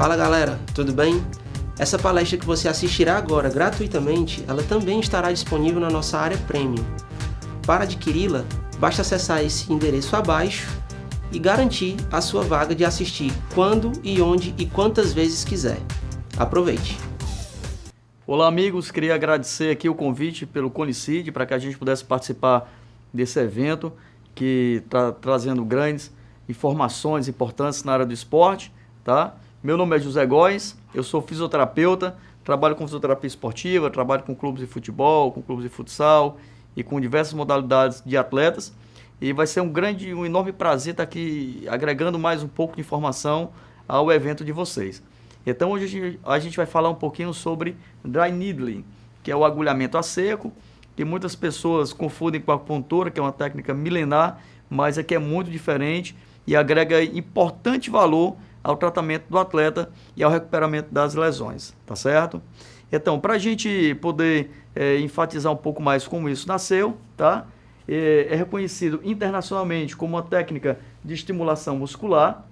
Fala galera, tudo bem? Essa palestra que você assistirá agora gratuitamente, ela também estará disponível na nossa área Premium. Para adquiri-la, basta acessar esse endereço abaixo e garantir a sua vaga de assistir quando e onde e quantas vezes quiser. Aproveite! Olá amigos, queria agradecer aqui o convite pelo Conicid para que a gente pudesse participar desse evento que está trazendo grandes informações importantes na área do esporte, tá? Meu nome é José Góes, eu sou fisioterapeuta, trabalho com fisioterapia esportiva, trabalho com clubes de futebol, com clubes de futsal e com diversas modalidades de atletas. E vai ser um enorme prazer estar aqui agregando mais um pouco de informação ao evento de vocês. Então hoje a gente vai falar um pouquinho sobre dry needling, que é o agulhamento a seco, que muitas pessoas confundem com a acupuntura, que é uma técnica milenar, mas aqui é muito diferente e agrega importante valor ao tratamento do atleta e ao recuperamento das lesões, tá certo? Então, para a gente poder enfatizar um pouco mais como isso nasceu, tá? É reconhecido internacionalmente como uma técnica de estimulação muscular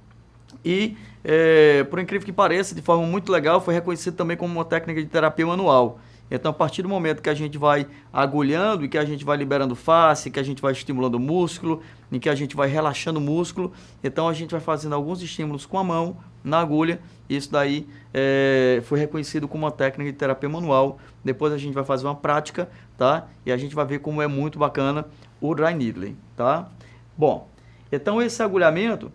e, por incrível que pareça, de forma muito legal, foi reconhecido também como uma técnica de terapia manual. Então, a partir do momento que a gente vai agulhando e que a gente vai liberando face, que a gente vai estimulando o músculo, em que a gente vai relaxando o músculo, então a gente vai fazendo alguns estímulos com a mão, na agulha, isso daí foi reconhecido como uma técnica de terapia manual. Depois a gente vai fazer uma prática, tá? E a gente vai ver como é muito bacana o dry needling, tá? Bom, então esse agulhamento,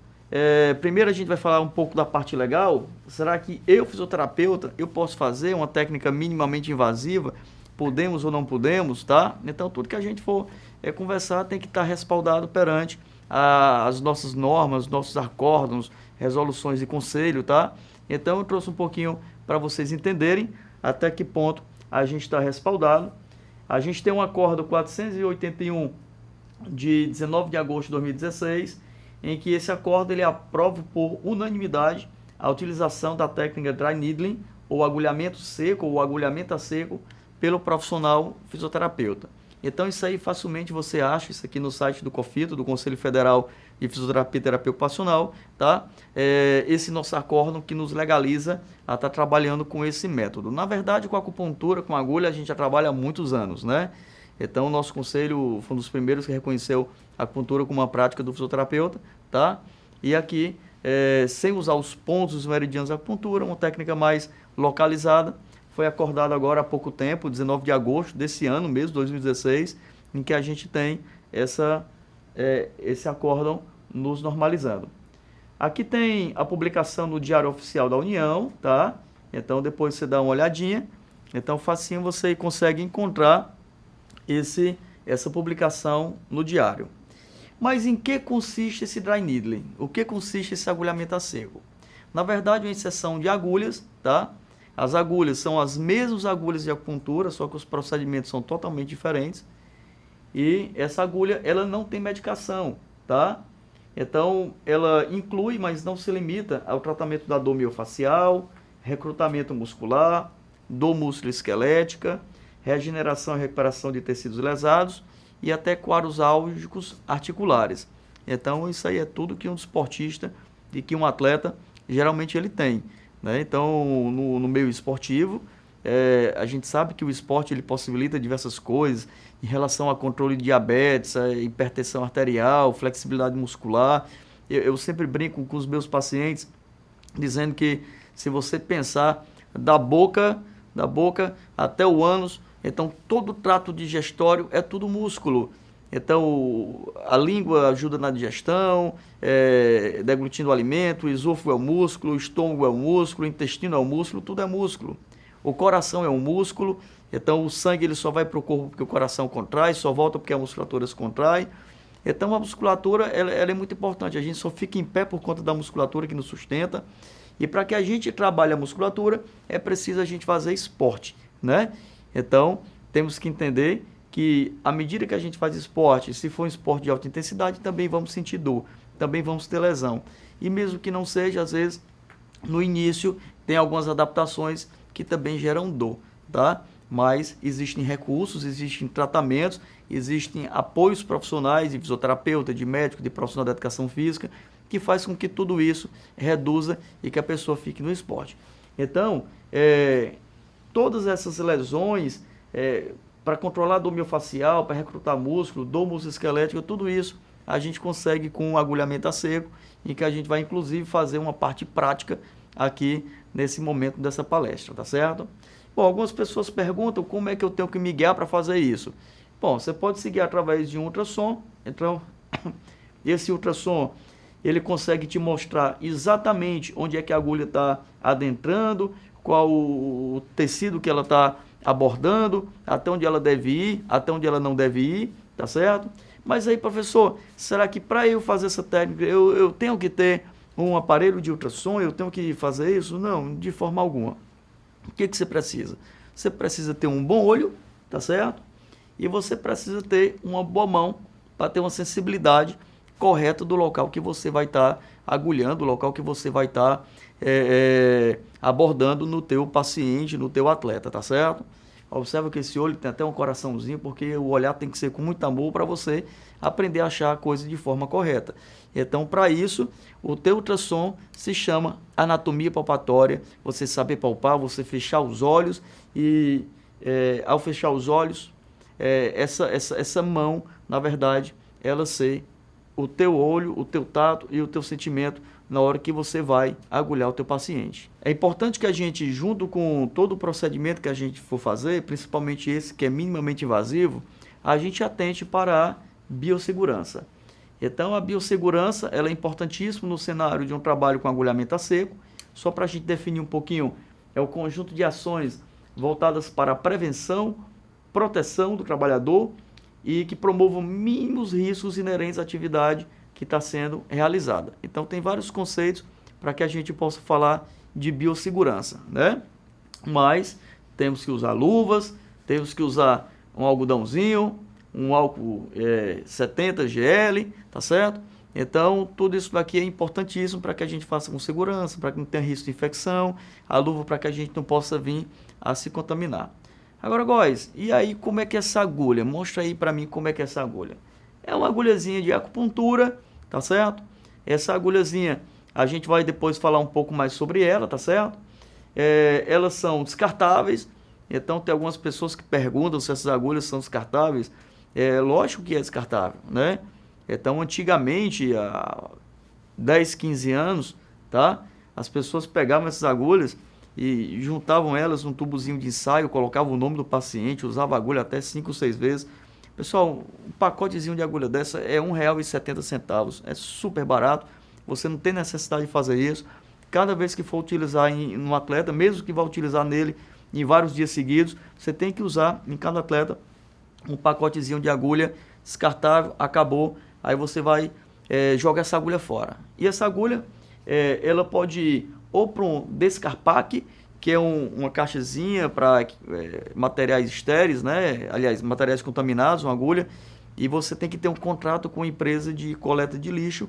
primeiro a gente vai falar um pouco da parte legal. Será que eu, fisioterapeuta, eu posso fazer uma técnica minimamente invasiva? Podemos ou não podemos, tá? Então tudo que a gente for conversar tem que estar respaldado perante as nossas normas, nossos acórdãos, resoluções de conselho, tá? Então eu trouxe um pouquinho para vocês entenderem até que ponto a gente está respaldado. A gente tem um acórdão 481 de 19 de agosto de 2016, em que esse acórdão ele aprova por unanimidade a utilização da técnica dry needling, ou agulhamento seco, ou agulhamento a seco, pelo profissional fisioterapeuta. Então isso aí facilmente você acha isso aqui no site do COFITO, do Conselho Federal de Fisioterapia e Terapia Ocupacional, tá? Esse nosso acórdão que nos legaliza a estar trabalhando com esse método. Na verdade, com a acupuntura, com a agulha, a gente já trabalha há muitos anos, né? Então o nosso conselho foi um dos primeiros que reconheceu a acupuntura como uma prática do fisioterapeuta, tá? E aqui, sem usar os pontos, os meridianos da acupuntura, uma técnica mais localizada, foi acordado agora há pouco tempo, 19 de agosto desse ano mesmo, 2016, em que a gente tem esse acórdão nos normalizando. Aqui tem a publicação no Diário Oficial da União, tá? Então depois você dá uma olhadinha. Então facinho você consegue encontrar essa publicação no diário. Mas em que consiste esse dry needling? O que consiste esse agulhamento a seco? Na verdade, uma inserção de agulhas, tá? As agulhas são as mesmas agulhas de acupuntura, só que os procedimentos são totalmente diferentes. E essa agulha, ela não tem medicação, tá? Então, ela inclui, mas não se limita ao tratamento da dor miofacial, recrutamento muscular, dor musculoesquelética, regeneração e recuperação de tecidos lesados e até quadros álgicos articulares. Então, isso aí é tudo que um desportista e que um atleta, geralmente ele tem, né? Então, no meio esportivo, a gente sabe que o esporte ele possibilita diversas coisas em relação a controle de diabetes, a hipertensão arterial, flexibilidade muscular. Eu sempre brinco com os meus pacientes, dizendo que se você pensar da boca até o ânus, então todo o trato digestório é tudo músculo. Então a língua ajuda na digestão, deglutindo o alimento, o esôfago é o músculo, o estômago é o músculo, o intestino é o músculo, tudo é músculo. O coração é um músculo, então o sangue ele só vai para o corpo porque o coração contrai, só volta porque a musculatura se contrai. Então a musculatura ela é muito importante, a gente só fica em pé por conta da musculatura que nos sustenta. E para que a gente trabalhe a musculatura, é preciso a gente fazer esporte, né? Então, temos que entender que à medida que a gente faz esporte, se for um esporte de alta intensidade, também vamos sentir dor, também vamos ter lesão. E mesmo que não seja, às vezes, no início, tem algumas adaptações que também geram dor, tá? Mas existem recursos, existem tratamentos, existem apoios profissionais de fisioterapeuta, de médico, de profissional da educação física, que faz com que tudo isso reduza e que a pessoa fique no esporte. Então, todas essas lesões, para controlar a dor miofascial, para recrutar músculo, dor musculoesquelética, tudo isso a gente consegue com o agulhamento a seco, em que a gente vai inclusive fazer uma parte prática aqui nesse momento dessa palestra, tá certo? Bom, algumas pessoas perguntam como é que eu tenho que me guiar para fazer isso. Bom, você pode se guiar através de um ultrassom. Então, esse ultrassom, ele consegue te mostrar exatamente onde é que a agulha está adentrando, qual o tecido que ela está abordando, até onde ela deve ir, até onde ela não deve ir, tá certo? Mas aí, professor, será que para eu fazer essa técnica, eu tenho que ter um aparelho de ultrassom, eu tenho que fazer isso? Não, de forma alguma. O que você precisa? Você precisa ter um bom olho, tá certo? E você precisa ter uma boa mão para ter uma sensibilidade correta do local que você vai estar agulhando, o local que você vai estar abordando no teu paciente, no teu atleta, tá certo? Observa que esse olho tem até um coraçãozinho, porque o olhar tem que ser com muito amor para você aprender a achar a coisa de forma correta. Então, para isso, o teu ultrassom se chama anatomia palpatória. Você saber palpar, você fechar os olhos e, ao fechar os olhos, essa mão, na verdade, ela ser o teu olho, o teu tato e o teu sentimento na hora que você vai agulhar o teu paciente. É importante que a gente, junto com todo o procedimento que a gente for fazer, principalmente esse que é minimamente invasivo, a gente atente para a biossegurança. Então, a biossegurança ela é importantíssima no cenário de um trabalho com agulhamento a seco. Só para a gente definir um pouquinho, é o conjunto de ações voltadas para a prevenção, proteção do trabalhador e que promovam mínimos riscos inerentes à atividade que está sendo realizada. Então, tem vários conceitos para que a gente possa falar de biossegurança, né? Mas temos que usar luvas, temos que usar um algodãozinho, um álcool 70 GL, tá certo? Então, tudo isso daqui é importantíssimo para que a gente faça com segurança, para que não tenha risco de infecção, a luva para que a gente não possa vir a se contaminar. Agora, Góis, e aí como é que é essa agulha? Mostra aí para mim como é que é essa agulha. É uma agulhazinha de acupuntura, tá certo? Essa agulhazinha, a gente vai depois falar um pouco mais sobre ela, tá certo? Elas são descartáveis, então tem algumas pessoas que perguntam se essas agulhas são descartáveis. Lógico que é descartável, né? Então, antigamente, há 10, 15 anos, tá? As pessoas pegavam essas agulhas e juntavam elas num tubozinho de ensaio, colocavam o nome do paciente, usavam a agulha até 5 ou 6 vezes. Pessoal, um pacotezinho de agulha dessa é R$ 1,70. É super barato. Você não tem necessidade de fazer isso. Cada vez que for utilizar no atleta, mesmo que vá utilizar nele em vários dias seguidos, você tem que usar em cada atleta um pacotezinho de agulha descartável. Acabou. Aí você vai jogar essa agulha fora. E essa agulha, ela pode ir ou para um descarpaque, que é uma caixazinha para materiais estéreis, né? Aliás, materiais contaminados, uma agulha, e você tem que ter um contrato com a empresa de coleta de lixo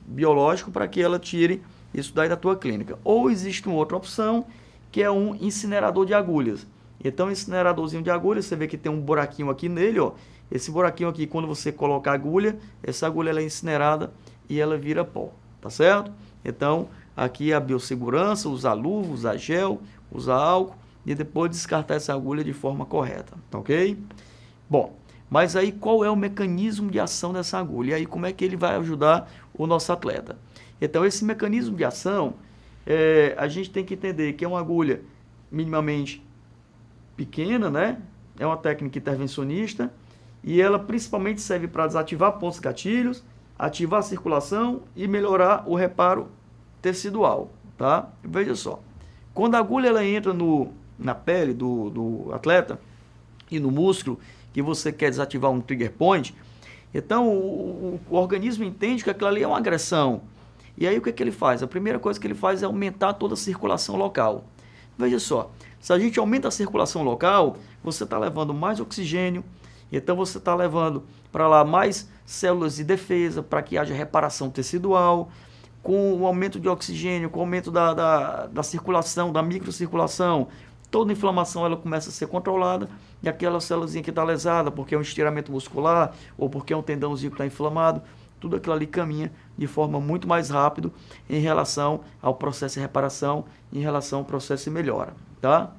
biológico para que ela tire isso daí da tua clínica. Ou existe uma outra opção, que é um incinerador de agulhas. Então, incineradorzinho de agulhas, você vê que tem um buraquinho aqui nele, ó. Esse buraquinho aqui, quando você coloca a agulha, essa agulha ela é incinerada e ela vira pó, tá certo? Então, aqui a biossegurança, usar luva, usar gel, usar álcool e depois descartar essa agulha de forma correta, tá ok? Bom, mas aí qual é o mecanismo de ação dessa agulha? E aí como é que ele vai ajudar o nosso atleta? Então esse mecanismo de ação, a gente tem que entender que é uma agulha minimamente pequena, né? É uma técnica intervencionista e ela principalmente serve para desativar pontos gatilhos, ativar a circulação e melhorar o reparo tecidual, tá? Veja só, quando a agulha ela entra na pele do atleta e no músculo que você quer desativar um trigger point, então o organismo entende que aquilo ali é uma agressão. E aí o que é que ele faz? A primeira coisa que ele faz é aumentar toda a circulação local. Veja só, se a gente aumenta a circulação local, você está levando mais oxigênio, então você está levando para lá mais células de defesa para que haja reparação tecidual. Com o aumento de oxigênio, com o aumento da circulação, da microcirculação, toda inflamação ela começa a ser controlada e aquela célulazinha que está lesada porque é um estiramento muscular ou porque é um tendãozinho que está inflamado, tudo aquilo ali caminha de forma muito mais rápido em relação ao processo de reparação, em relação ao processo de melhora, tá?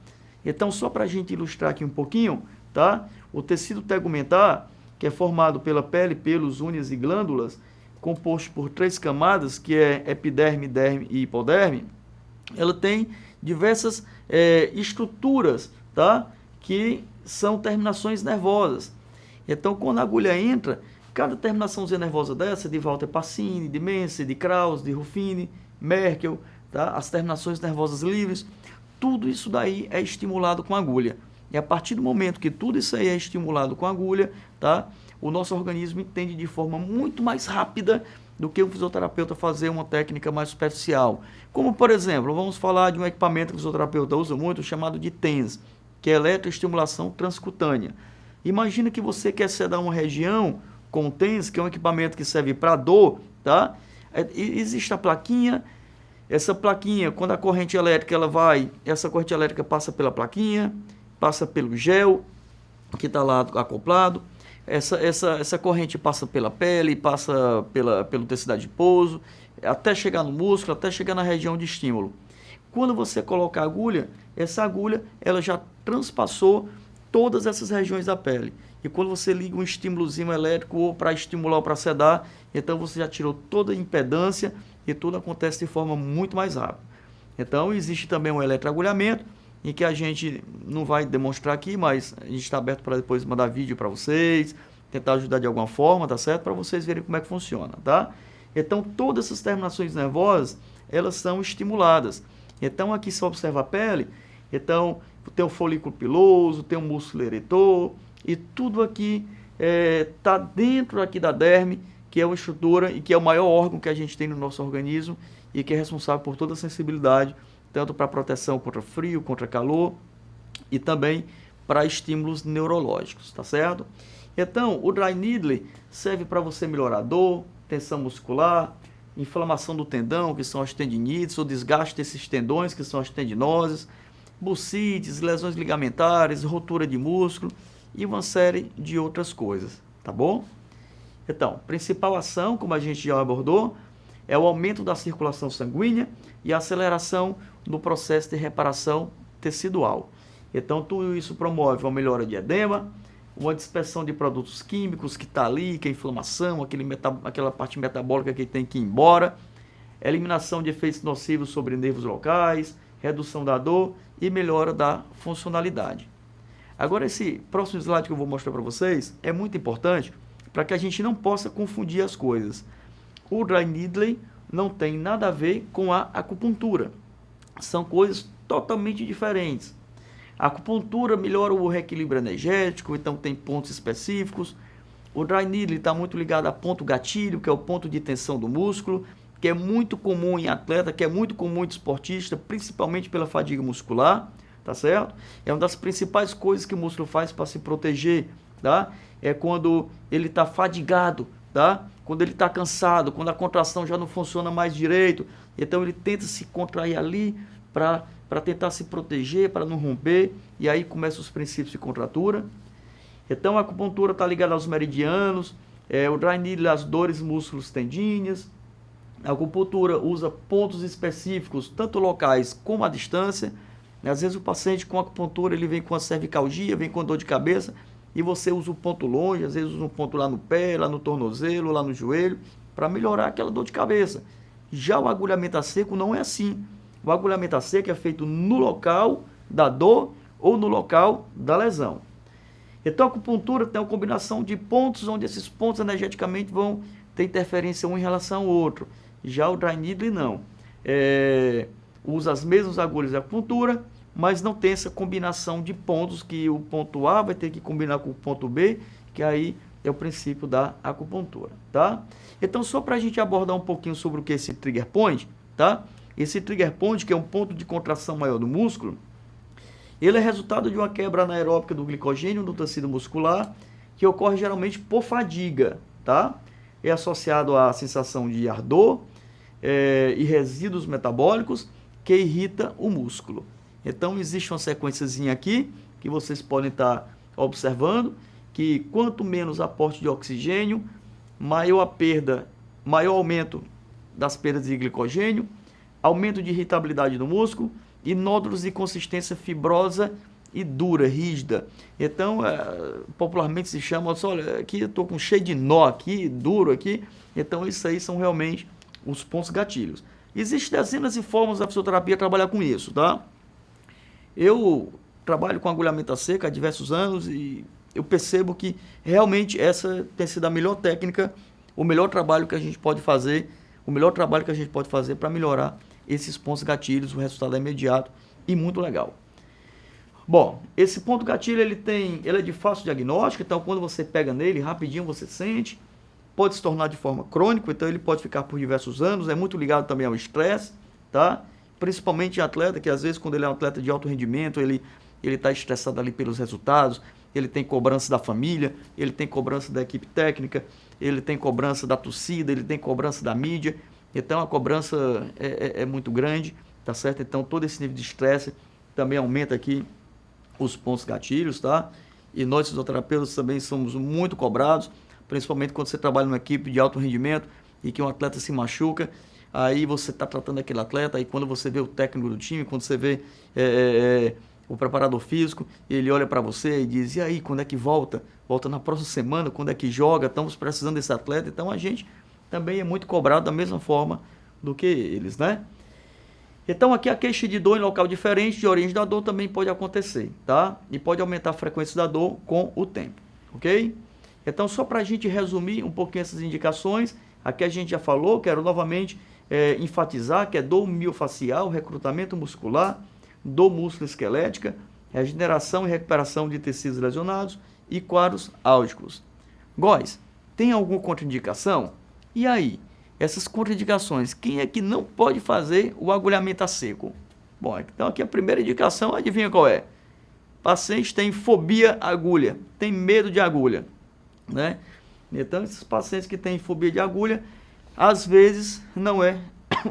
Então, só para a gente ilustrar aqui um pouquinho, tá? O tecido tegumentar, que é formado pela pele, pelos, unhas e glândulas, composto por 3 camadas, que é epiderme, derme e hipoderme, ela tem diversas estruturas, tá? Que são terminações nervosas. Então, quando a agulha entra, cada terminaçãozinha nervosa dessa, de Walter Pacini, de Mense, de Krause, de Ruffini, Merkel, tá? As terminações nervosas livres, tudo isso daí é estimulado com a agulha. E a partir do momento que tudo isso aí é estimulado com a agulha, tá? O nosso organismo entende de forma muito mais rápida do que o fisioterapeuta fazer uma técnica mais superficial. Como, por exemplo, vamos falar de um equipamento que o fisioterapeuta usa muito, chamado de TENS, que é eletroestimulação transcutânea. Imagina que você quer sedar uma região com o TENS, que é um equipamento que serve para dor, tá? Existe a plaquinha. Essa plaquinha, quando a corrente elétrica essa corrente elétrica passa pela plaquinha, passa pelo gel que está lá acoplado, essa corrente passa pela pele, passa pelo tecido adiposo, até chegar no músculo, até chegar na região de estímulo. Quando você coloca a agulha, essa agulha ela já transpassou todas essas regiões da pele. E quando você liga um estímulozinho elétrico ou para estimular ou para sedar, então você já tirou toda a impedância e tudo acontece de forma muito mais rápida. Então existe também um eletroagulhamento, em que a gente não vai demonstrar aqui, mas a gente está aberto para depois mandar vídeo para vocês, tentar ajudar de alguma forma, tá certo? Para vocês verem como é que funciona, tá? Então todas essas terminações nervosas, elas são estimuladas. Então aqui se observa a pele, então tem o folículo piloso, tem o músculo eretor, e tudo aqui está dentro aqui da derme, que é uma estrutura e que é o maior órgão que a gente tem no nosso organismo e que é responsável por toda a sensibilidade, tanto para proteção contra frio, contra calor e também para estímulos neurológicos, tá certo? Então, o dry needle serve para você melhorar a dor, tensão muscular, inflamação do tendão, que são as tendinites, o desgaste desses tendões, que são as tendinoses, bursites, lesões ligamentares, rotura de músculo e uma série de outras coisas, tá bom? Então, principal ação, como a gente já abordou, é o aumento da circulação sanguínea e a aceleração do processo de reparação tecidual. Então, tudo isso promove uma melhora de edema, uma dispersão de produtos químicos que está ali, que é a inflamação, aquela parte metabólica que tem que ir embora, eliminação de efeitos nocivos sobre nervos locais, redução da dor e melhora da funcionalidade. Agora, esse próximo slide que eu vou mostrar para vocês é muito importante para que a gente não possa confundir as coisas. O dry needle não tem nada a ver com a acupuntura. São coisas totalmente diferentes. A acupuntura melhora o reequilíbrio energético, então tem pontos específicos. O dry needle está muito ligado a ponto gatilho, que é o ponto de tensão do músculo, que é muito comum em atleta, que é muito comum em esportista, principalmente pela fadiga muscular, tá certo? É uma das principais coisas que o músculo faz para se proteger, tá? É quando ele está fadigado, tá? Quando ele está cansado, quando a contração já não funciona mais direito, então ele tenta se contrair ali para tentar se proteger, para não romper, e aí começam os princípios de contratura. Então a acupuntura está ligada aos meridianos, o dry needle às dores, músculos, tendíneas. A acupuntura usa pontos específicos, tanto locais como à distância. Às vezes o paciente com acupuntura ele vem com a cervicalgia, vem com dor de cabeça, e você usa o ponto longe, às vezes usa um ponto lá no pé, lá no tornozelo, lá no joelho, para melhorar aquela dor de cabeça. Já o agulhamento a seco não é assim. O agulhamento a seco é feito no local da dor ou no local da lesão. Então a acupuntura tem uma combinação de pontos, onde esses pontos energeticamente vão ter interferência um em relação ao outro. Já o dry needle não. Usa as mesmas agulhas de acupuntura, mas não tem essa combinação de pontos, que o ponto A vai ter que combinar com o ponto B, que aí é o princípio da acupuntura, tá? Então, só para a gente abordar um pouquinho sobre o que é esse trigger point, tá? Esse trigger point, que é um ponto de contração maior do músculo, ele é resultado de uma quebra anaeróbica do glicogênio no tecido muscular, que ocorre geralmente por fadiga, tá? É associado à sensação de ardor e resíduos metabólicos que irrita o músculo. Então, existe uma sequenciazinha aqui, que vocês podem estar observando, que quanto menos aporte de oxigênio, maior a perda maior aumento das perdas de glicogênio, aumento de irritabilidade do músculo e nódulos de consistência fibrosa e dura, rígida. Então, popularmente se chama, olha, aqui eu estou com cheio de nó aqui, duro aqui. Então, isso aí são realmente os pontos gatilhos. Existem dezenas de formas da fisioterapia trabalhar com isso, tá? Eu trabalho com agulhamento a seco há diversos anos e eu percebo que realmente essa tem sido a melhor técnica, o melhor trabalho que a gente pode fazer, para melhorar esses pontos gatilhos. O resultado é imediato e muito legal. Bom, esse ponto gatilho ele é de fácil diagnóstico, então quando você pega nele, rapidinho você sente, pode se tornar de forma crônica, então ele pode ficar por diversos anos, é muito ligado também ao estresse, tá? Principalmente em atleta, que às vezes quando ele é um atleta de alto rendimento, ele está estressado ali pelos resultados, ele tem cobrança da família, ele tem cobrança da equipe técnica, ele tem cobrança da torcida, ele tem cobrança da mídia, então a cobrança é muito grande, tá certo? Então todo esse nível de estresse também aumenta aqui os pontos gatilhos, tá? E nós fisioterapeutas também somos muito cobrados, principalmente quando você trabalha numa equipe de alto rendimento e que um atleta se machuca, aí você está tratando aquele atleta, aí quando você vê o técnico do time, quando você vê o preparador físico, ele olha para você e diz, e aí, quando é que volta? Volta na próxima semana, quando é que joga? Estamos precisando desse atleta. Então a gente também é muito cobrado da mesma forma do que eles, né? Então aqui a queixa de dor em local diferente de origem da dor também pode acontecer, tá? E pode aumentar a frequência da dor com o tempo, ok? Então só para a gente resumir um pouquinho essas indicações, aqui a gente já falou, quero novamente enfatizar que é dor miofascial, recrutamento muscular, dor músculo-esquelética, regeneração e recuperação de tecidos lesionados e quadros álgicos. Góis, tem alguma contraindicação? E aí? Essas contraindicações, quem é que não pode fazer o agulhamento a seco? Bom, então aqui a primeira indicação, adivinha qual é? Paciente tem fobia à agulha, tem medo de agulha, né? Então esses pacientes que têm fobia de agulha, às vezes não é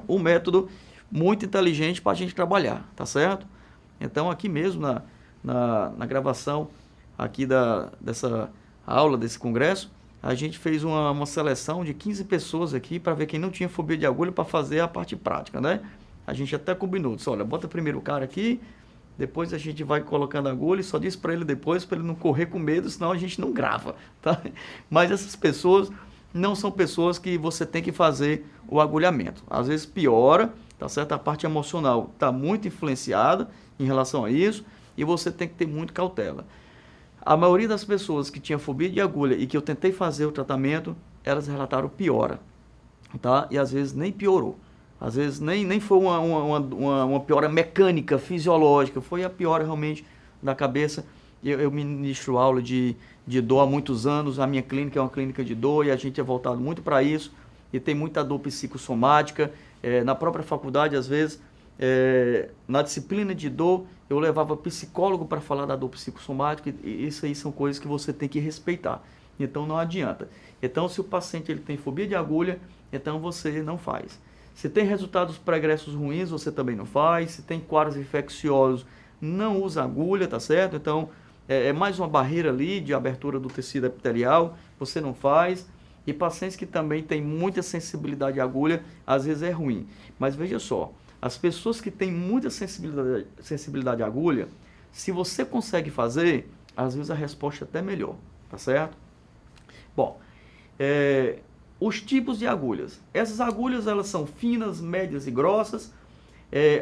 um método muito inteligente para a gente trabalhar, tá certo? Então aqui mesmo na gravação aqui dessa aula, desse congresso, a gente fez uma seleção de 15 pessoas aqui para ver quem não tinha fobia de agulha para fazer a parte prática, né? A gente até combinou, disse, olha, bota primeiro o cara aqui, depois a gente vai colocando a agulha e só disse para ele depois, para ele não correr com medo, senão a gente não grava, tá? Mas essas pessoas não são pessoas que você tem que fazer o agulhamento. Às vezes piora, tá certo? A parte emocional está muito influenciada em relação a isso e você tem que ter muito cautela. A maioria das pessoas que tinha fobia de agulha e que eu tentei fazer o tratamento, elas relataram piora, tá? E às vezes nem piorou. Às vezes nem foi uma piora mecânica, fisiológica, foi a piora realmente da cabeça. Eu ministro aula de dor há muitos anos, a minha clínica é uma clínica de dor e a gente é voltado muito para isso. E tem muita dor psicossomática, na própria faculdade às vezes, na disciplina de dor, eu levava psicólogo para falar da dor psicossomática e isso aí são coisas que você tem que respeitar. Então não adianta. Então se o paciente ele tem fobia de agulha, então você não faz. Se tem resultados pregressos ruins, você também não faz. Se tem quadros infecciosos, não usa agulha, tá certo? Então é mais uma barreira ali de abertura do tecido epitelial, você não faz. E pacientes que também têm muita sensibilidade à agulha, às vezes é ruim. Mas veja só, as pessoas que têm muita sensibilidade à agulha, se você consegue fazer, às vezes a resposta é até melhor, tá certo? Bom, os tipos de agulhas. Essas agulhas, elas são finas, médias e grossas.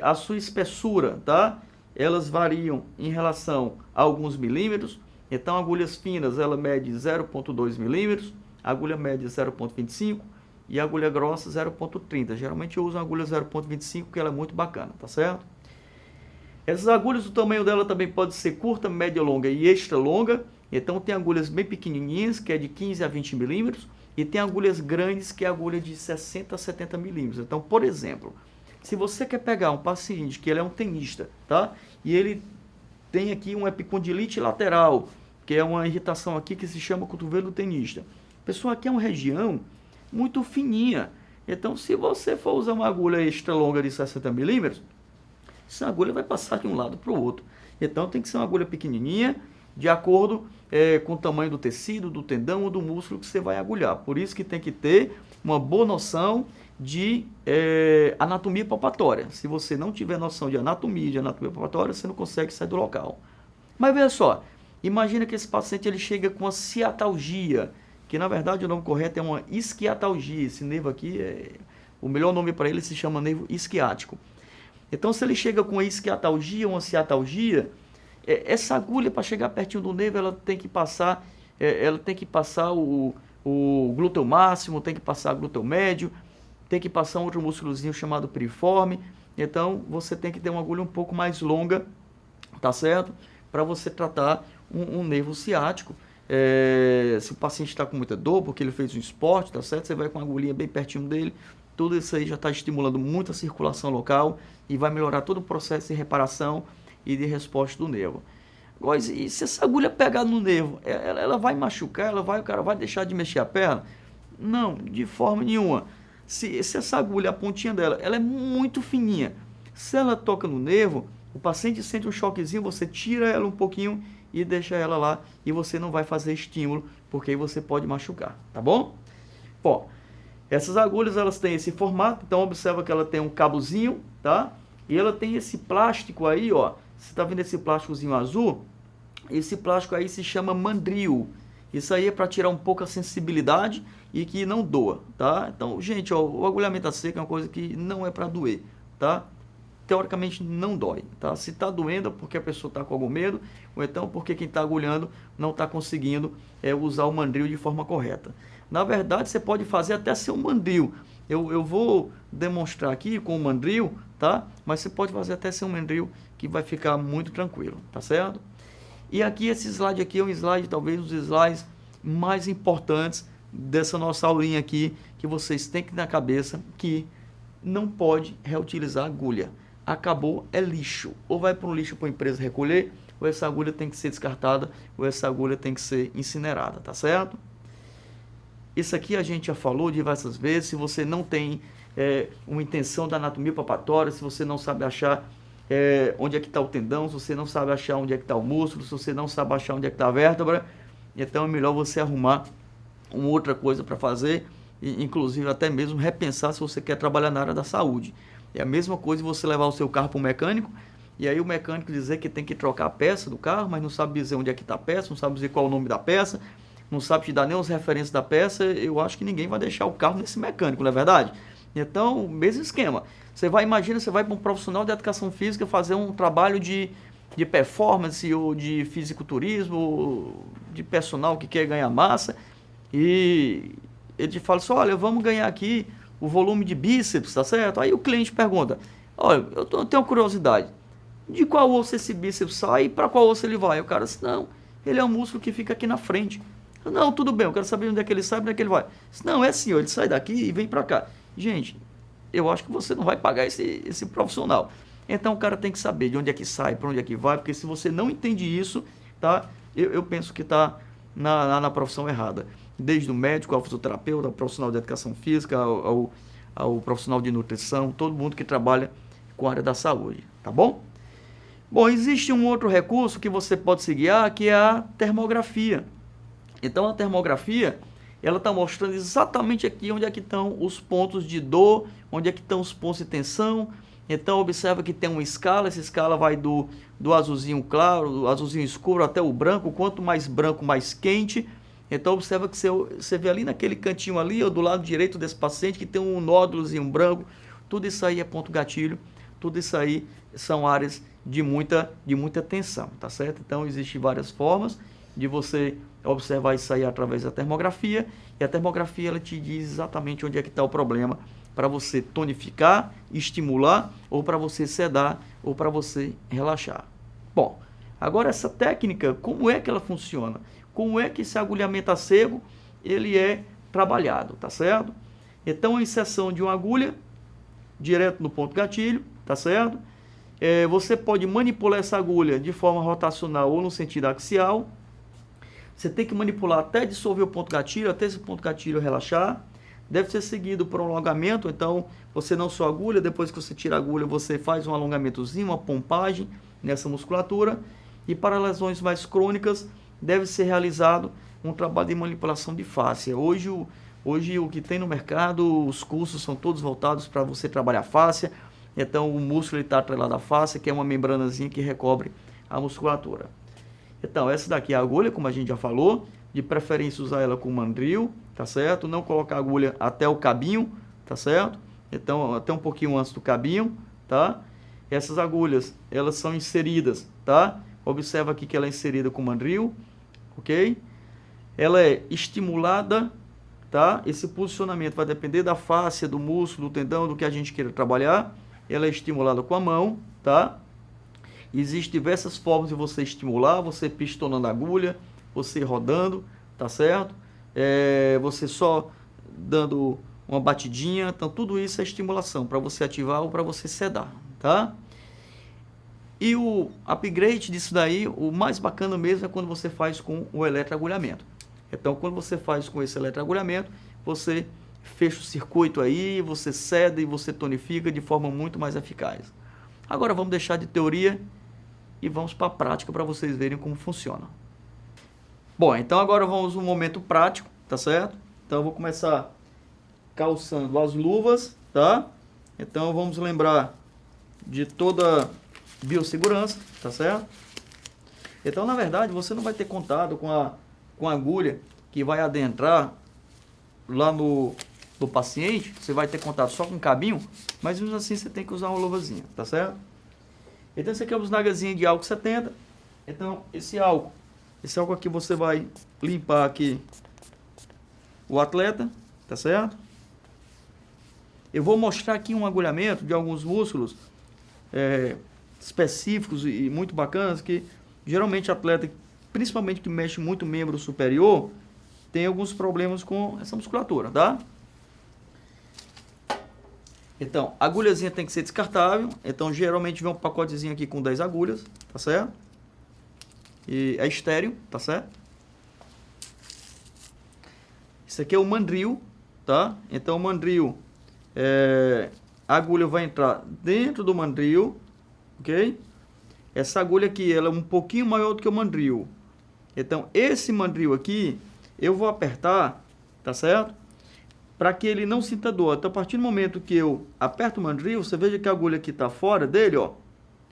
A sua espessura, tá? Elas variam em relação a alguns milímetros. Então, agulhas finas, ela mede 0,2 milímetros. Agulha média 0,25 e agulha grossa 0,30. Geralmente eu uso uma agulha 0,25 porque ela é muito bacana, tá certo? Essas agulhas, o tamanho dela também pode ser curta, média, longa e extra longa. Então tem agulhas bem pequenininhas, que é de 15 a 20 milímetros, e tem agulhas grandes, que é agulha de 60 a 70 milímetros. Então, por exemplo, se você quer pegar um paciente que ele é um tenista, tá? E ele tem aqui uma epicondilite lateral, que é uma irritação aqui que se chama cotovelo do tenista. A pessoa aqui é uma região muito fininha. Então, se você for usar uma agulha extra longa de 60 milímetros, essa agulha vai passar de um lado para o outro. Então, tem que ser uma agulha pequenininha, de acordo com o tamanho do tecido, do tendão ou do músculo que você vai agulhar. Por isso que tem que ter uma boa noção de anatomia palpatória. Se você não tiver noção de anatomia palpatória, você não consegue sair do local. Mas veja só, imagina que esse paciente ele chega com uma ciatalgia, que na verdade o nome correto é uma isquiatalgia. Esse nervo aqui, o melhor nome para ele se chama nervo isquiático. Então, se ele chega com uma isquiatalgia, uma ciatalgia, essa agulha para chegar pertinho do nervo, ela tem que passar o glúteo máximo, tem que passar o glúteo médio, tem que passar um outro músculozinho chamado piriforme. Então, você tem que ter uma agulha um pouco mais longa, tá certo? Para você tratar um nervo ciático. Se o paciente está com muita dor, porque ele fez um esporte, tá certo? Você vai com a agulhinha bem pertinho dele, tudo isso aí já está estimulando muito a circulação local e vai melhorar todo o processo de reparação e de resposta do nervo. Mas e se essa agulha pegar no nervo, ela vai machucar, o cara vai deixar de mexer a perna? Não, de forma nenhuma. Se essa agulha, a pontinha dela, ela é muito fininha. Se ela toca no nervo, o paciente sente um choquezinho, você tira ela um pouquinho e deixa ela lá e você não vai fazer estímulo, porque aí você pode machucar, tá bom? Bom, essas agulhas elas têm esse formato, então observa que ela tem um cabozinho, tá? E ela tem esse plástico aí, ó. Você está vendo esse plásticozinho azul? Esse plástico aí se chama mandril. Isso aí é para tirar um pouco a sensibilidade e que não doa, tá? Então, gente, ó, o agulhamento a seco é uma coisa que não é para doer, tá? Teoricamente não dói, tá? Se está doendo é porque a pessoa está com algum medo, ou então porque quem está agulhando não está conseguindo usar o mandril de forma correta. Na verdade, você pode fazer até ser um mandril. Eu vou demonstrar aqui com o mandril, tá? Mas você pode fazer até ser um mandril que vai ficar muito tranquilo, tá certo? E aqui, esse slide aqui é um slide, talvez um dos slides mais importantes dessa nossa aulinha aqui, que vocês têm que ter na cabeça que não pode reutilizar agulha. Acabou, é lixo. Ou vai para um lixo para a empresa recolher, ou essa agulha tem que ser descartada, ou essa agulha tem que ser incinerada, tá certo? Isso aqui a gente já falou diversas vezes. Se você não tem uma intenção da anatomia palpatória, se você não sabe achar onde é que está o tendão, se você não sabe achar onde é que está o músculo, se você não sabe achar onde é que está a vértebra, então é melhor você arrumar uma outra coisa para fazer, e, inclusive até mesmo repensar se você quer trabalhar na área da saúde. É a mesma coisa você levar o seu carro para o mecânico, e aí o mecânico dizer que tem que trocar a peça do carro, mas não sabe dizer onde é que está a peça, não sabe dizer qual é o nome da peça, não sabe te dar nem as referências da peça. Eu acho que ninguém vai deixar o carro nesse mecânico, não é verdade? Então, mesmo esquema. Você vai para um profissional de educação física fazer um trabalho de performance ou de fisiculturismo, de personal que quer ganhar massa, e ele te fala assim, olha, vamos ganhar aqui o volume de bíceps, tá certo? Aí o cliente pergunta, olha, eu tenho curiosidade, de qual osso esse bíceps sai e para qual osso ele vai? O cara disse, não, ele é um músculo que fica aqui na frente. Não, tudo bem, eu quero saber onde é que ele sai, onde é que ele vai. Não, é assim, ó, ele sai daqui e vem para cá. Gente, eu acho que você não vai pagar esse profissional. Então o cara tem que saber de onde é que sai, para onde é que vai, porque se você não entende isso, tá? Eu penso que está na profissão errada. Desde o médico, ao fisioterapeuta, ao profissional de educação física, ao profissional de nutrição, todo mundo que trabalha com a área da saúde, tá bom? Bom, existe um outro recurso que você pode se guiar, que é a termografia. Então a termografia, ela está mostrando exatamente aqui onde é que estão os pontos de dor, onde é que estão os pontos de tensão. Então observa que tem uma escala, essa escala vai do azulzinho claro, do azulzinho escuro até o branco, quanto mais branco, mais quente. Então observa que você vê ali naquele cantinho ali, ou do lado direito desse paciente, que tem um nódulozinho branco. Tudo isso aí é ponto gatilho, tudo isso aí são áreas de muita tensão, tá certo? Então existem várias formas de você observar isso aí através da termografia, e a termografia ela te diz exatamente onde é que está o problema, para você tonificar, estimular, ou para você sedar, ou para você relaxar. Bom, agora essa técnica, como é que ela funciona? Como é que esse agulhamento a cego, ele é trabalhado, tá certo? Então, a inserção de uma agulha, direto no ponto gatilho, tá certo? Você pode manipular essa agulha de forma rotacional ou no sentido axial. Você tem que manipular até dissolver o ponto gatilho, até esse ponto gatilho relaxar. Deve ser seguido por um alongamento, então você não só agulha, depois que você tira a agulha, você faz um alongamentozinho, uma pompagem nessa musculatura. E para lesões mais crônicas, deve ser realizado um trabalho de manipulação de fáscia. Hoje o que tem no mercado, os cursos são todos voltados para você trabalhar a fáscia. Então o músculo está atrelado à fáscia, que é uma membranazinha que recobre a musculatura. Então essa daqui é a agulha, como a gente já falou, de preferência usar ela com mandril, tá certo? Não colocar a agulha até o cabinho, tá certo? Então até um pouquinho antes do cabinho, tá? Essas agulhas, elas são inseridas, tá? Observa aqui que ela é inserida com mandril, ok? Ela é estimulada, tá? Esse posicionamento vai depender da fáscia, do músculo, do tendão, do que a gente queira trabalhar. Ela é estimulada com a mão, tá? Existem diversas formas de você estimular, você pistonando a agulha, você rodando, tá certo? Você só dando uma batidinha, então tudo isso é estimulação, para você ativar ou para você sedar, tá? E o upgrade disso daí, o mais bacana mesmo é quando você faz com o eletroagulhamento. Então, quando você faz com esse eletroagulhamento, você fecha o circuito aí, você ceda e você tonifica de forma muito mais eficaz. Agora vamos deixar de teoria e vamos para a prática para vocês verem como funciona. Bom, então agora vamos no momento prático, tá certo? Então eu vou começar calçando as luvas, tá? Então vamos lembrar de toda biossegurança, tá certo? Então, na verdade, você não vai ter contato com a agulha que vai adentrar lá no paciente, você vai ter contato só com o cabinho, mas mesmo assim você tem que usar uma luvazinha, tá certo? Então, esse aqui é uma bisnagazinha de álcool 70. Então, esse álcool aqui você vai limpar aqui o atleta, tá certo? Eu vou mostrar aqui um agulhamento de alguns músculos específicos e muito bacanas, que geralmente atleta, principalmente que mexe muito membro superior, tem alguns problemas com essa musculatura, tá? Então, a agulhazinha tem que ser descartável. Então, geralmente vem um pacotezinho aqui com 10 agulhas, tá certo? E é estéreo, tá certo? Isso aqui é o mandril, tá? Então, o mandril, a agulha vai entrar dentro do mandril, ok? Essa agulha aqui, ela é um pouquinho maior do que o mandril. Então, esse mandril aqui, eu vou apertar, tá certo? Para que ele não sinta dor. Então, a partir do momento que eu aperto o mandril, você veja que a agulha aqui está fora dele, ó.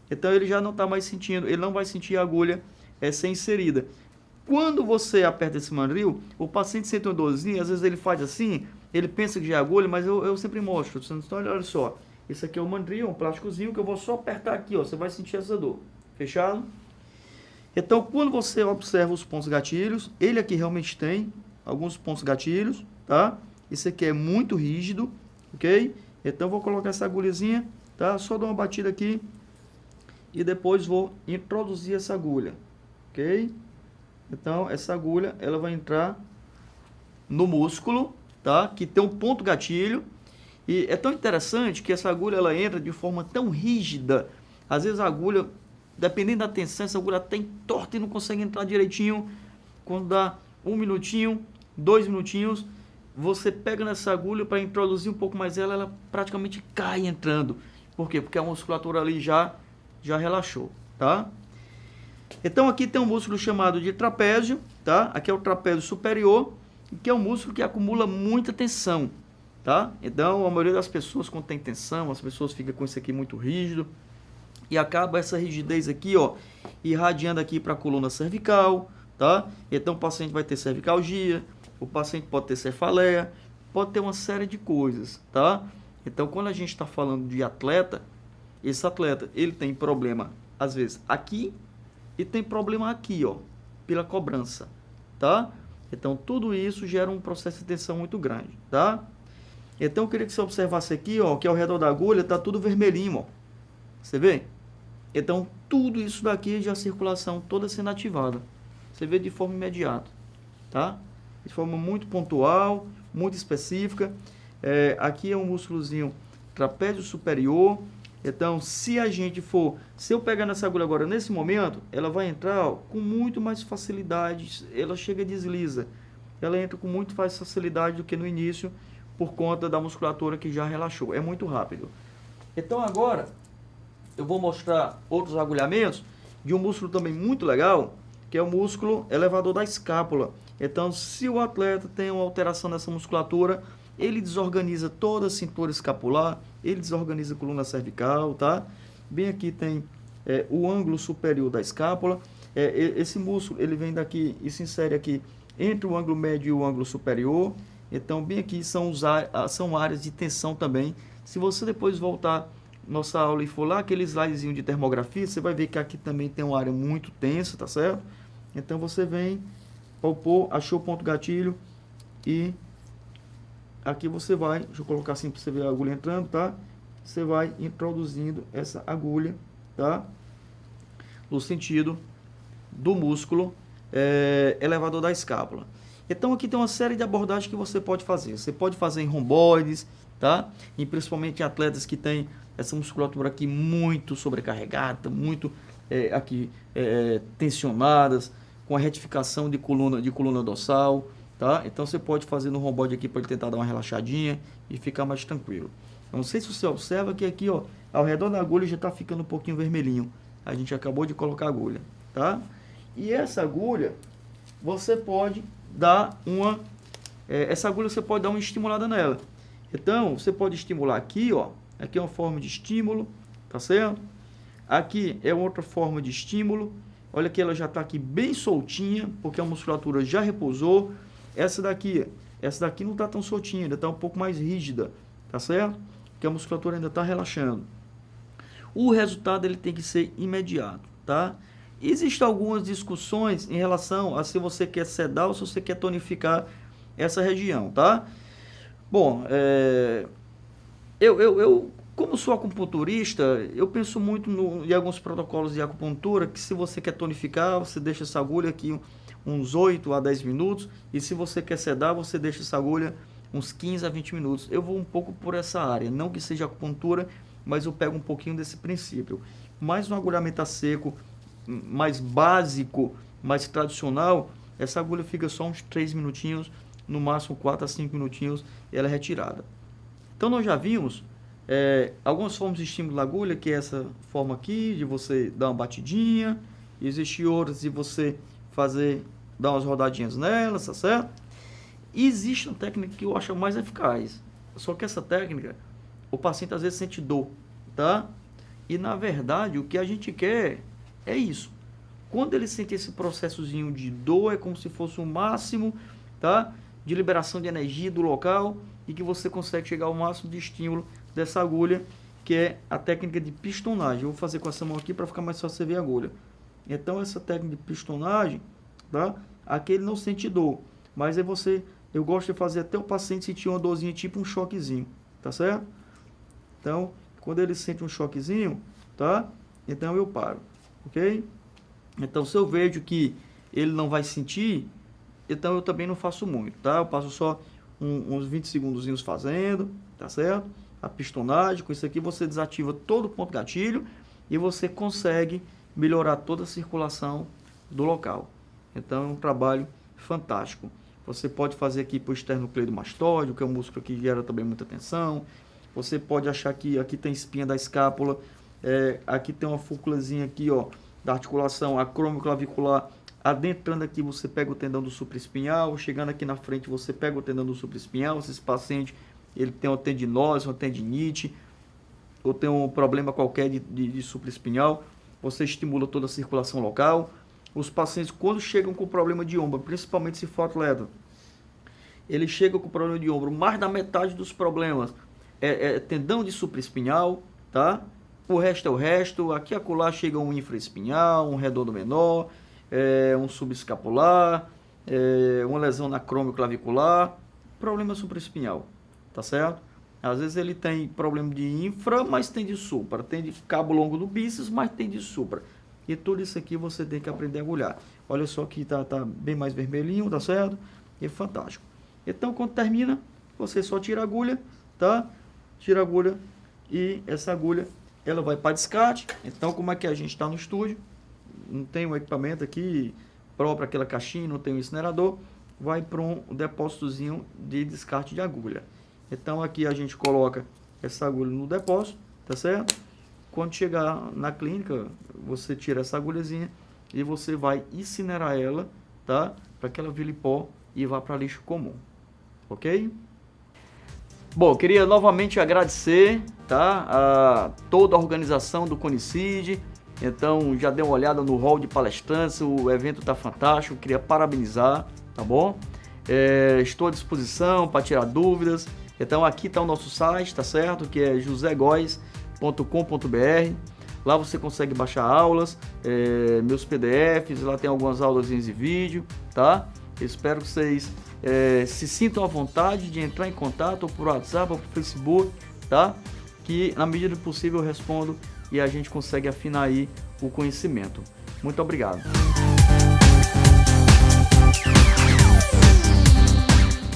Então, ele já não está mais sentindo, ele não vai sentir a agulha ser inserida. Quando você aperta esse mandril, o paciente sente uma dorzinha, às vezes ele faz assim, ele pensa que já é agulha, mas eu sempre mostro. Então, olha só, esse aqui é o mandril, um plásticozinho que eu vou só apertar aqui, ó. Você vai sentir essa dor. Fechado? Então, quando você observa os pontos gatilhos, ele aqui realmente tem alguns pontos gatilhos, tá? Esse aqui é muito rígido, ok? Então, eu vou colocar essa agulhazinha, tá? Só dar uma batida aqui e depois vou introduzir essa agulha, ok? Então, essa agulha, ela vai entrar no músculo, tá? Que tem um ponto gatilho. E é tão interessante que essa agulha, ela entra de forma tão rígida. Às vezes a agulha, dependendo da tensão, essa agulha tem torta e não consegue entrar direitinho. Quando dá 1 minutinho, 2 minutinhos, você pega nessa agulha para introduzir um pouco mais ela praticamente cai entrando. Por quê? Porque a musculatura ali já relaxou, tá? Então aqui tem um músculo chamado de trapézio, tá? Aqui é o trapézio superior, que é um músculo que acumula muita tensão, tá? Então a maioria das pessoas, quando tem tensão, as pessoas ficam com isso aqui muito rígido e acaba essa rigidez aqui, ó, irradiando aqui para a coluna cervical, tá? Então o paciente vai ter cervicalgia, o paciente pode ter cefaleia, pode ter uma série de coisas, tá? Então quando a gente está falando de atleta, esse atleta, ele tem problema às vezes aqui e tem problema aqui, ó, pela cobrança, tá? Então tudo isso gera um processo de tensão muito grande, tá? Então eu queria que você observasse aqui, ó, que ao redor da agulha tá tudo vermelhinho, ó. Você vê? Então tudo isso daqui já a circulação toda sendo ativada. Você vê de forma imediata, tá? De forma muito pontual, muito específica. Aqui é um músculozinho trapézio superior. Então, se eu pegar nessa agulha agora, nesse momento, ela vai entrar, ó, com muito mais facilidade, ela chega e desliza. Ela entra com muito mais facilidade do que no início, por conta da musculatura que já relaxou. É muito rápido. Então, agora, eu vou mostrar outros agulhamentos de um músculo também muito legal, que é o músculo elevador da escápula. Então, se o atleta tem uma alteração nessa musculatura, ele desorganiza toda a cintura escapular, ele desorganiza a coluna cervical, tá? Bem aqui tem o ângulo superior da escápula. Esse músculo, ele vem daqui e se insere aqui entre o ângulo médio e o ângulo superior. Então, bem aqui são áreas de tensão também. Se você depois voltar nossa aula e for lá aquele slidezinho de termografia, você vai ver que aqui também tem uma área muito tensa, tá certo? Então, você vem, palpou, achou o ponto gatilho e aqui você vai, deixa eu colocar assim para você ver a agulha entrando, tá? Você vai introduzindo essa agulha, tá? No sentido do músculo elevador da escápula. Então aqui tem uma série de abordagens que você pode fazer. Você pode fazer em romboides, tá? E principalmente em atletas que têm essa musculatura aqui muito sobrecarregada, muito tensionadas, com a retificação de coluna dorsal, tá? Então você pode fazer no romboide aqui para ele tentar dar uma relaxadinha e ficar mais tranquilo. Não sei se você observa que aqui, ó, ao redor da agulha já está ficando um pouquinho vermelhinho. A gente acabou de colocar a agulha, tá? E essa agulha, você pode dar essa agulha você pode dar uma estimulada nela. Então, você pode estimular aqui, ó. Aqui é uma forma de estímulo, tá certo? Aqui é outra forma de estímulo. Olha que ela já está aqui bem soltinha, porque a musculatura já repousou. Essa daqui não está tão soltinha, ainda está um pouco mais rígida, tá certo? Porque a musculatura ainda está relaxando. O resultado ele tem que ser imediato, tá? Existem algumas discussões em relação a se você quer sedar ou se você quer tonificar essa região, tá? Bom, eu como sou acupunturista, eu penso muito em alguns protocolos de acupuntura que se você quer tonificar, você deixa essa agulha aqui uns 8 a 10 minutos e se você quer sedar, você deixa essa agulha uns 15 a 20 minutos. Eu vou um pouco por essa área, não que seja acupuntura, mas eu pego um pouquinho desse princípio. Mais um agulhamento a seco, mais básico, mais tradicional, essa agulha fica só uns 3 minutinhos, no máximo 4 a 5 minutinhos, e ela é retirada. Então nós já vimos algumas formas de estímulo da agulha, que é essa forma aqui, de você dar uma batidinha, existe outras de você dar umas rodadinhas nelas, tá certo? E existe uma técnica que eu acho mais eficaz, só que essa técnica, o paciente às vezes sente dor, tá? E na verdade o que a gente quer é isso. Quando ele sente esse processozinho de dor, é como se fosse o máximo, tá? De liberação de energia do local e que você consegue chegar ao máximo de estímulo dessa agulha, que é a técnica de pistonagem. Eu vou fazer com essa mão aqui para ficar mais fácil você ver a agulha. Então essa técnica de pistonagem, tá? Aqui ele não sente dor, mas eu gosto de fazer até o paciente sentir uma dorzinha, tipo um choquezinho, tá certo? Então, quando ele sente um choquezinho, tá? Então eu paro, ok? Então, se eu vejo que ele não vai sentir, então eu também não faço muito, tá? Eu passo só uns 20 segundos fazendo, tá certo? A pistonagem, com isso aqui você desativa todo o ponto gatilho e você consegue melhorar toda a circulação do local. Então, é um trabalho fantástico. Você pode fazer aqui para o esternocleidomastóide, que é um músculo que gera também muita tensão. Você pode achar que aqui tem espinha da escápula, aqui tem uma fúculazinha aqui, ó, da articulação acromioclavicular. Adentrando aqui, você pega o tendão do supraespinhal. Chegando aqui na frente, você pega o tendão do supraespinhal. Se esse paciente ele tem uma tendinose, uma tendinite, ou tem um problema qualquer de supraespinhal, você estimula toda a circulação local. Os pacientes, quando chegam com problema de ombro, principalmente se for atleta, ele chega com problema de ombro, mais da metade dos problemas é tendão de supraespinhal, tá? O resto é o resto. Aqui e acolá chega um infraespinhal, um redondo menor, um subescapular, uma lesão na acromioclavicular, problema supraespinhal, tá certo? Às vezes ele tem problema de infra, mas tem de supra, tem de cabo longo do bíceps, mas tem de supra. E tudo isso aqui você tem que aprender a agulhar. Olha só que tá bem mais vermelhinho, tá certo? E fantástico. Então, quando termina, você só tira a agulha, tá? Tira a agulha e essa agulha, ela vai para descarte. Então, como é que a gente está no estúdio? Não tem um equipamento aqui próprio, aquela caixinha, não tem um incinerador. Vai para um depósitozinho de descarte de agulha. Então, aqui a gente coloca essa agulha no depósito, tá certo? quando chegar na clínica, você tira essa agulhazinha e você vai incinerar ela, tá? Para que ela vire pó e vá para lixo comum, ok? Bom, queria novamente agradecer, tá? A toda a organização do CONICID. Então, já dei uma olhada no hall de palestrantes, o evento está fantástico, queria parabenizar, tá bom? Estou à disposição para tirar dúvidas. Então, aqui está o nosso site, tá certo? Que é josegois.com.br. Lá você consegue baixar aulas, meus PDFs, lá tem algumas aulas em vídeo, tá? Espero que vocês se sintam à vontade de entrar em contato ou por WhatsApp ou por Facebook, tá? Que na medida do possível eu respondo e a gente consegue afinar aí o conhecimento. Muito obrigado.